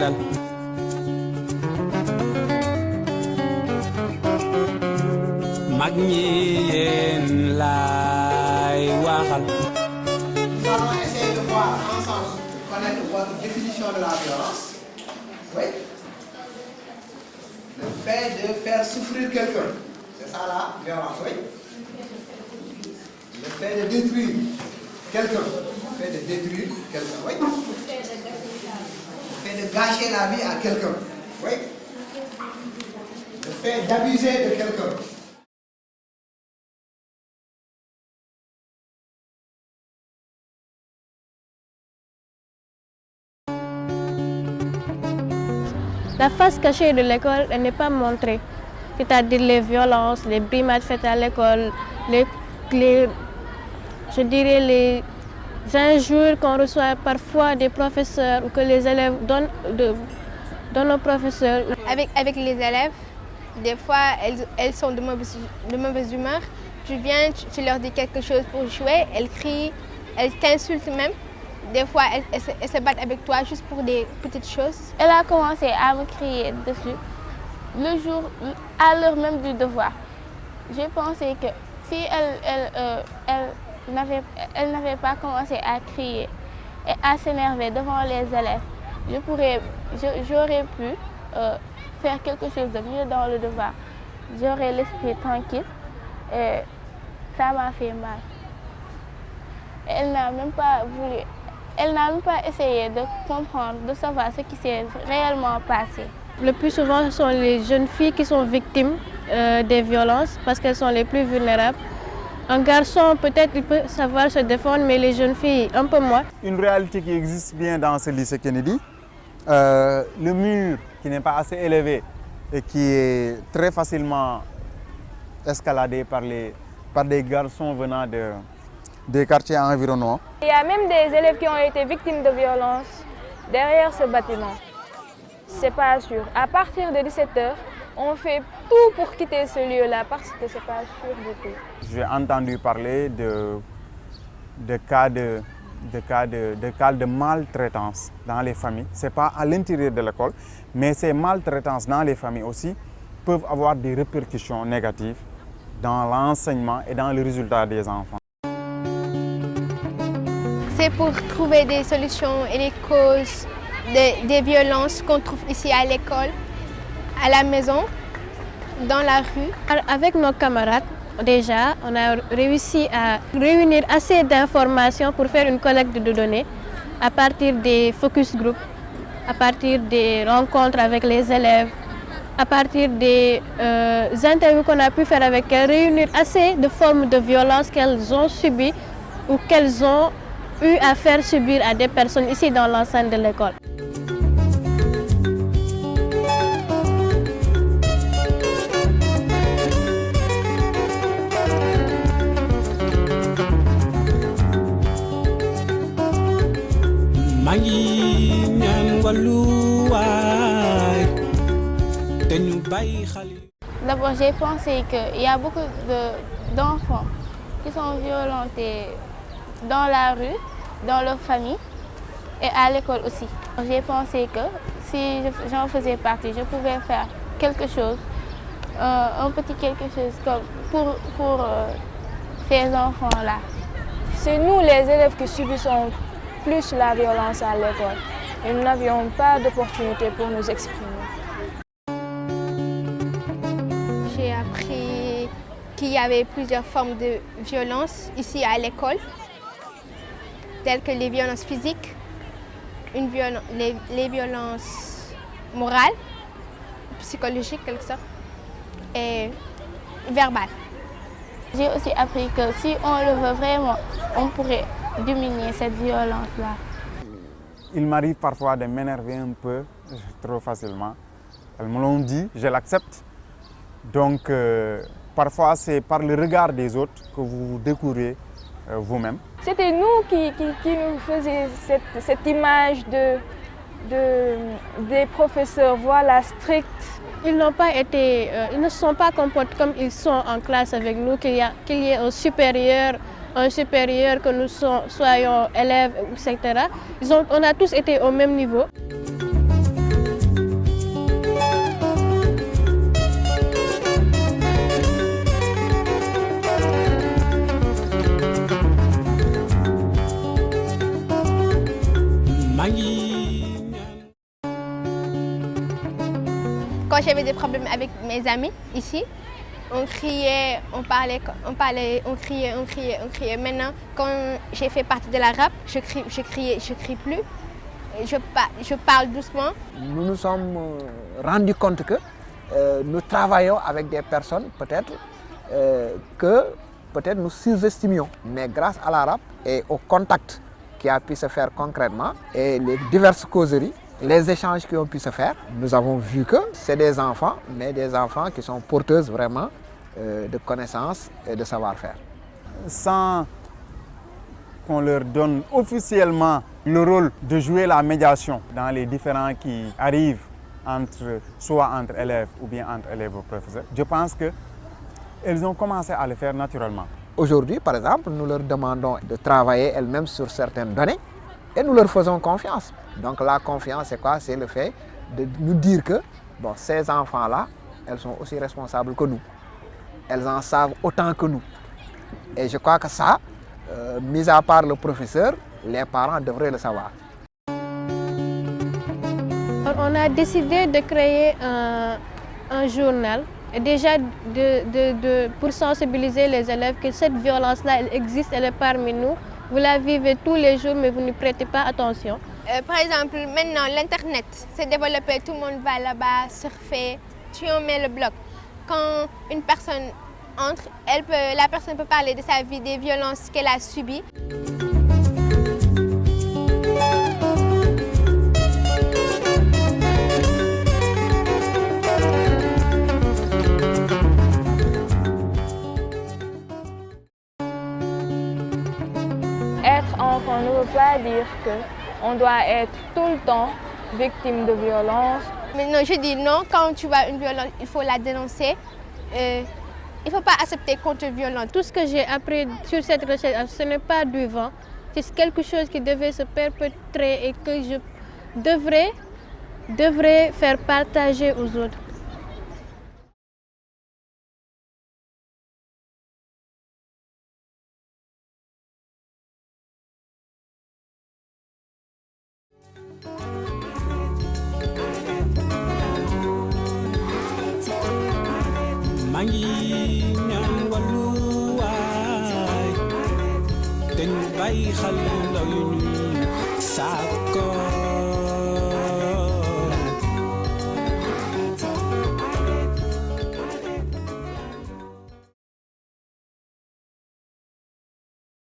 àndal mag ñi yéen laay waxal. Nous allons essayer de voir ensemble, connaître votre définition de la violence. Oui. Le fait de faire souffrir quelqu'un. C'est ça la violence, oui. Le fait de détruire quelqu'un. Le fait de détruire quelqu'un, oui. Le fait de gâcher la vie à quelqu'un. Oui. Le fait d'abuser de quelqu'un. La face cachée de l'école, elle n'est pas montrée. C'est-à-dire les violences, les brimades faites à l'école, je dirais les injures qu'on reçoit parfois des professeurs ou que les élèves donnent aux professeurs. Avec les élèves, des fois, elles sont de mauvaise humeur. Tu viens, tu leur dis quelque chose pour jouer, elles crient, elles t'insultent même. Des fois, elles se battent avec toi juste pour des petites choses. Elle a commencé à me crier dessus le jour, à l'heure même du devoir. J'ai pensé que si elle n'avait pas commencé à crier et à s'énerver devant les élèves, j'aurais pu faire quelque chose de mieux dans le devoir. J'aurais l'esprit tranquille et ça m'a fait mal. Elle n'a même pas voulu. Elle n'a même pas essayé de comprendre, de savoir ce qui s'est réellement passé. Le plus souvent, ce sont les jeunes filles qui sont victimes des violences parce qu'elles sont les plus vulnérables. Un garçon, peut-être, il peut savoir se défendre, mais les jeunes filles, un peu moins. Une réalité qui existe bien dans ce lycée Kennedy, le mur qui n'est pas assez élevé et qui est très facilement escaladé par des garçons venant des quartiers environnants. Il y a même des élèves qui ont été victimes de violences derrière ce bâtiment. C'est pas sûr. À partir de 17h, on fait tout pour quitter ce lieu-là parce que c'est pas sûr du tout. J'ai entendu parler de cas de maltraitance dans les familles. Ce n'est pas à l'intérieur de l'école, mais ces maltraitances dans les familles aussi peuvent avoir des répercussions négatives dans l'enseignement et dans le résultat des enfants. C'est pour trouver des solutions et les causes des violences qu'on trouve ici à l'école, à la maison, dans la rue. Avec nos camarades, déjà, on a réussi à réunir assez d'informations pour faire une collecte de données à partir des focus group, à partir des rencontres avec les élèves, à partir des interviews qu'on a pu faire avec elles, réunir assez de formes de violence qu'elles ont subies ou qu'elles ont eu à faire subir à des personnes ici dans l'enceinte de l'école. D'abord, j'ai pensé qu'il y a beaucoup d'enfants qui sont violentés dans la rue, dans leur famille et à l'école aussi. J'ai pensé que si j'en faisais partie, je pouvais faire quelque chose, un petit quelque chose comme pour ces enfants-là. C'est nous les élèves qui subissons plus la violence à l'école et nous n'avions pas d'opportunité pour nous exprimer. J'ai appris qu'il y avait plusieurs formes de violence ici à l'école, telles que les violences physiques, les violences morales, psychologiques quelque sorte, et verbales. J'ai aussi appris que si on le veut vraiment, on pourrait diminuer cette violence-là. Il m'arrive parfois de m'énerver un peu, trop facilement. Elles me l'ont dit, je l'accepte. Donc, parfois, c'est par le regard des autres que vous découvrez vous-même. C'était nous qui nous faisions cette image des professeurs, voilà, stricts. Ils ne se sont pas comportés comme ils sont en classe avec nous, qu'il y ait un supérieur, que nous soyons élèves, etc. On a tous été au même niveau. Quand j'avais des problèmes avec mes amis ici, on criait, on parlait, on criait. Maintenant, quand j'ai fait partie de la rap, je crie plus. Je parle doucement. Nous nous sommes rendus compte que nous travaillons avec des personnes peut-être que peut-être nous sous-estimions. Mais grâce à la rap et au contact qui a pu se faire concrètement et les diverses causeries, les échanges qui ont pu se faire, nous avons vu que c'est des enfants, mais des enfants qui sont porteuses vraiment de connaissances et de savoir-faire. Sans qu'on leur donne officiellement le rôle de jouer la médiation dans les différends qui arrivent soit entre élèves ou bien entre élèves et professeurs, je pense qu'elles ont commencé à le faire naturellement. Aujourd'hui, par exemple, nous leur demandons de travailler elles-mêmes sur certaines données et nous leur faisons confiance. Donc la confiance, c'est quoi? C'est le fait de nous dire que bon, ces enfants-là, elles sont aussi responsables que nous. Elles en savent autant que nous. Et je crois que ça, mis à part le professeur, les parents devraient le savoir. On a décidé de créer un journal, déjà pour sensibiliser les élèves que cette violence-là, elle existe, elle est parmi nous. Vous la vivez tous les jours, mais vous ne prêtez pas attention. Par exemple, maintenant, l'Internet s'est développé, tout le monde va là-bas, surfer, tu en mets le bloc. Quand une personne entre, la personne peut parler de sa vie, des violences qu'elle a subies. Être enfant ne veut pas dire qu'on doit être tout le temps victime de violence. Mais non, je dis non, quand tu vois une violence, il faut la dénoncer. Il ne faut pas accepter qu'on te violente. Tout ce que j'ai appris sur cette recherche, ce n'est pas du vent. C'est quelque chose qui devait se perpétrer et que je devrais faire partager aux autres. Mangi ñaan wàllu waay te ñu bàyyi xel ndaw yu ñu saa